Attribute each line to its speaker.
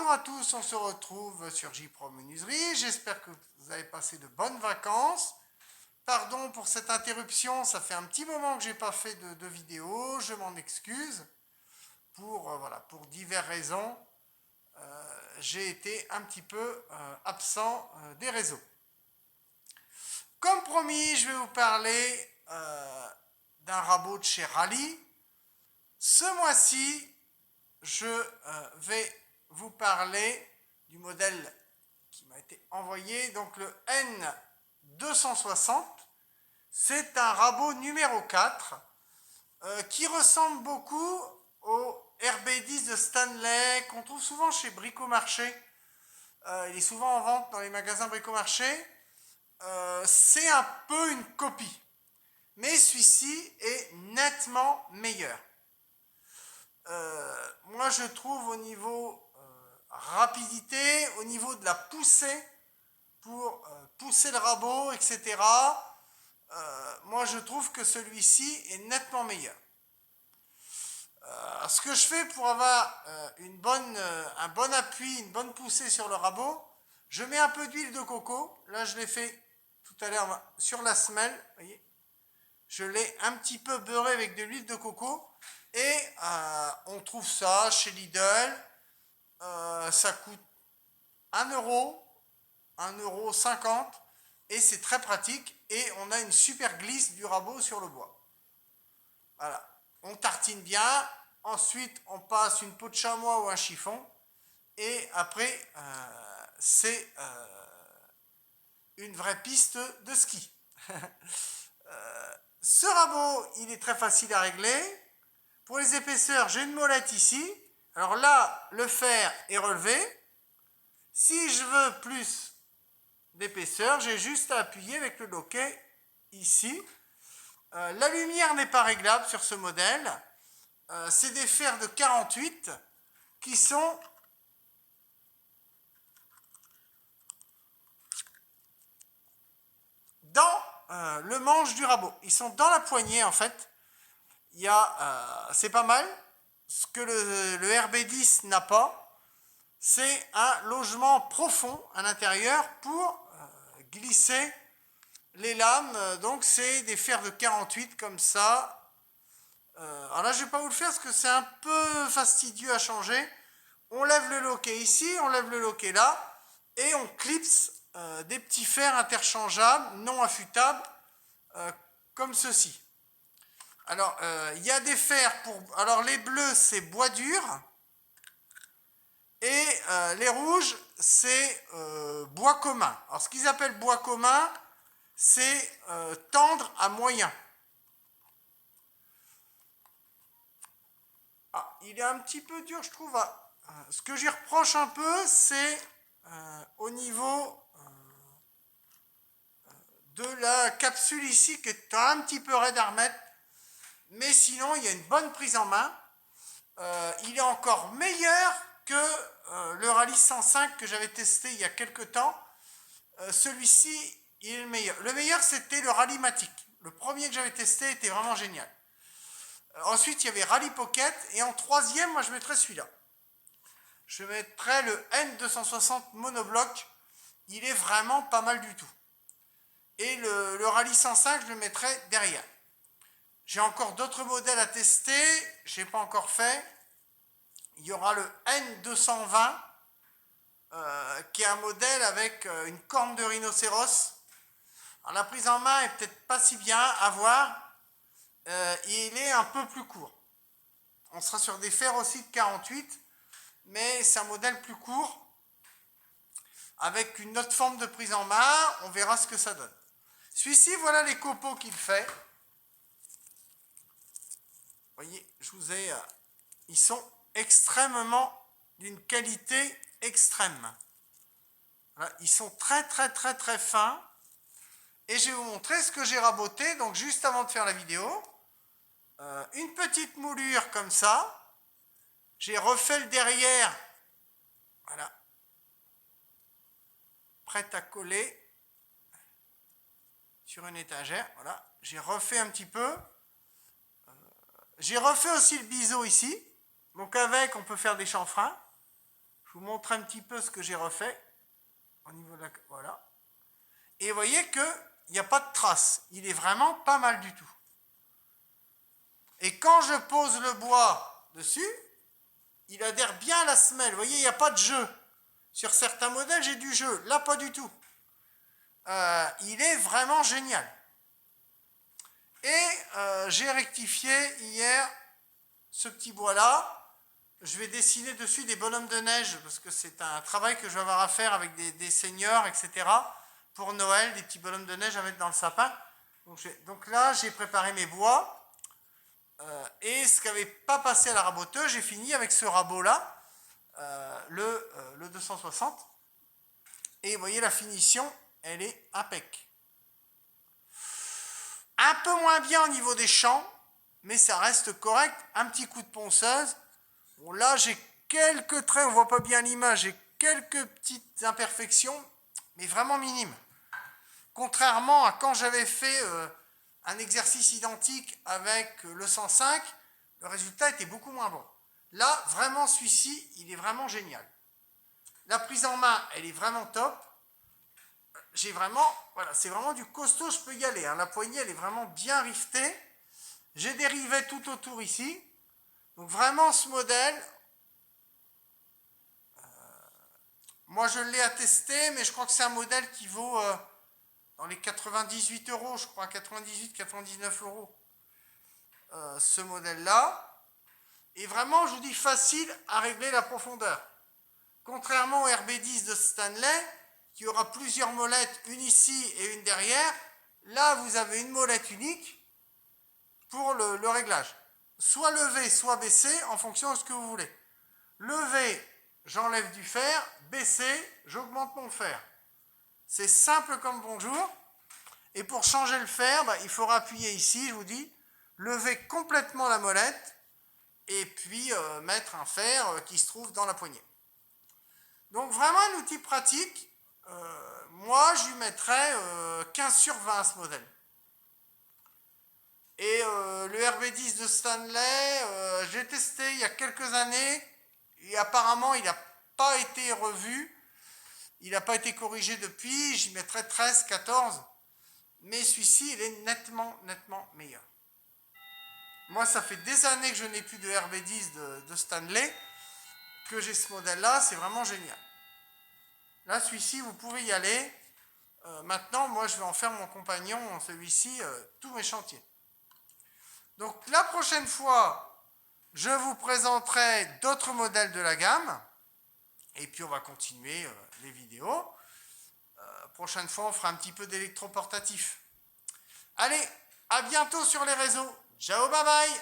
Speaker 1: Bonjour à tous, on se retrouve sur J-Pro Menuiserie. J'espère que vous avez passé de bonnes vacances. Pardon pour cette interruption, ça fait un petit moment que j'ai pas fait de vidéo, je m'en excuse. Voilà, pour diverses raisons, j'ai été un petit peu absent des réseaux. Comme promis, je vais vous parler d'un rabot de chez Rallye. Ce mois-ci, je vais vous parler du modèle qui m'a été envoyé, donc le N260. C'est un rabot numéro 4 qui ressemble beaucoup au RB10 de Stanley qu'on trouve souvent chez Bricomarché. Il est souvent en vente dans les magasins Bricomarché. C'est un peu une copie, mais celui-ci est nettement meilleur. Moi je trouve au niveau rapidité, au niveau de la poussée pour pousser le rabot, etc. Moi je trouve que celui-ci est nettement meilleur. Ce que je fais pour avoir un bon appui, une bonne poussée sur le rabot, je mets un peu d'huile de coco. Là je l'ai fait tout à l'heure sur la semelle, voyez. Je l'ai un petit peu beurré avec de l'huile de coco. Et on trouve ça chez Lidl. Ça coûte 1 euro, 1,50 €. Et c'est très pratique. Et on a une super glisse du rabot sur le bois. Voilà. On tartine bien. Ensuite, on passe une peau de chamois ou un chiffon. Et après, c'est une vraie piste de ski. Ce rabot, il est très facile à régler. Pour les épaisseurs, j'ai une molette ici. Alors là, le fer est relevé. Si je veux plus d'épaisseur, j'ai juste à appuyer avec le loquet ici. La lumière n'est pas réglable sur ce modèle. C'est des fers de 48 qui sont dans le manche du rabot. Ils sont dans la poignée en fait. C'est pas mal. Ce que le RB10 n'a pas, c'est un logement profond à l'intérieur pour glisser les lames. Donc c'est des fers de 48 comme ça. Alors là je ne vais pas vous le faire parce que c'est un peu fastidieux à changer. On lève le loquet ici, on lève le loquet là et on clipse des petits fers interchangeables, non affûtables, comme ceci. Alors, il y a des fers pour... Alors, les bleus, c'est bois dur. Et les rouges, c'est bois commun. Alors, ce qu'ils appellent bois commun, c'est tendre à moyen. Ah, il est un petit peu dur, je trouve. Ce que j'y reproche un peu, c'est au niveau de la capsule ici, qui est un petit peu raide à remettre. Mais sinon, il y a une bonne prise en main. Il est encore meilleur que le Rallye 105 que j'avais testé il y a quelques temps. Celui-ci, il est le meilleur. Le meilleur, c'était le Rallymatic. Le premier que j'avais testé était vraiment génial. Ensuite, il y avait Rallye Pocket. Et en troisième, moi, je mettrais celui-là. Je mettrais le N260 monobloc. Il est vraiment pas mal du tout. Et le Rallye 105, je le mettrais derrière. J'ai encore d'autres modèles à tester. Je n'ai pas encore fait. Il y aura le N220, qui est un modèle avec une corne de rhinocéros. Alors, la prise en main est peut-être pas si bien à voir. Il est un peu plus court. On sera sur des fers aussi de 48, mais c'est un modèle plus court, avec une autre forme de prise en main. On verra ce que ça donne. Celui-ci, voilà les copeaux qu'il fait. Vous voyez, je vous ai... ils sont extrêmement d'une qualité extrême. Voilà, ils sont très très très très fins. Et je vais vous montrer ce que j'ai raboté. Donc juste avant de faire la vidéo, une petite moulure comme ça. J'ai refait le derrière. Voilà. Prête à coller sur une étagère. Voilà. J'ai refait un petit peu. J'ai refait aussi le biseau ici. Donc avec, on peut faire des chanfreins. Je vous montre un petit peu ce que j'ai refait. Au niveau de la... Voilà. Et vous voyez qu'il n'y a pas de trace. Il est vraiment pas mal du tout. Et quand je pose le bois dessus, il adhère bien à la semelle. Vous voyez, il n'y a pas de jeu. Sur certains modèles, j'ai du jeu. Là, pas du tout. Il est vraiment génial. Et j'ai rectifié hier ce petit bois-là. Je vais dessiner dessus des bonhommes de neige, parce que c'est un travail que je vais avoir à faire avec des seigneurs, etc. Pour Noël, des petits bonhommes de neige à mettre dans le sapin. Donc là, j'ai préparé mes bois. Et ce qui n'avait pas passé à la raboteuse, j'ai fini avec ce rabot-là, le 260. Et vous voyez, la finition, elle est impec. Un peu moins bien au niveau des champs, mais ça reste correct. Un petit coup de ponceuse. Bon, là, j'ai quelques traits, on ne voit pas bien l'image, j'ai quelques petites imperfections, mais vraiment minimes. Contrairement à quand j'avais fait un exercice identique avec le 105, le résultat était beaucoup moins bon. Là, vraiment, celui-ci, il est vraiment génial. La prise en main, elle est vraiment top. J'ai vraiment, voilà, c'est vraiment du costaud, je peux y aller. Hein. La poignée, elle est vraiment bien rivetée. J'ai des rivets tout autour ici. Donc vraiment, ce modèle, moi je l'ai attesté, mais je crois que c'est un modèle qui vaut dans les 98 euros, je crois, 98-99 euros. Ce modèle-là. Et vraiment, je vous dis, facile à régler la profondeur. Contrairement au RB10 de Stanley, qui aura plusieurs molettes, une ici et une derrière, là, vous avez une molette unique pour le réglage. Soit levé, soit baissé, en fonction de ce que vous voulez. Levé, j'enlève du fer. Baissé, j'augmente mon fer. C'est simple comme bonjour. Et pour changer le fer, il faudra appuyer ici, je vous dis, lever complètement la molette et puis mettre un fer qui se trouve dans la poignée. Donc vraiment un outil pratique. Moi, je lui mettrais 15 sur 20 à ce modèle. Et le RB10 de Stanley, j'ai testé il y a quelques années et apparemment il n'a pas été revu. Il n'a pas été corrigé depuis. J'y mettrais 13, 14. Mais celui-ci, il est nettement meilleur. Moi, ça fait des années que je n'ai plus de RB10 de Stanley, que j'ai ce modèle-là, c'est vraiment génial. Là, celui-ci, vous pouvez y aller. Maintenant, moi, je vais en faire mon compagnon, celui-ci, tous mes chantiers. Donc, la prochaine fois, je vous présenterai d'autres modèles de la gamme. Et puis, on va continuer les vidéos. Prochaine fois, on fera un petit peu d'électroportatif. Allez, à bientôt sur les réseaux. Ciao, bye bye!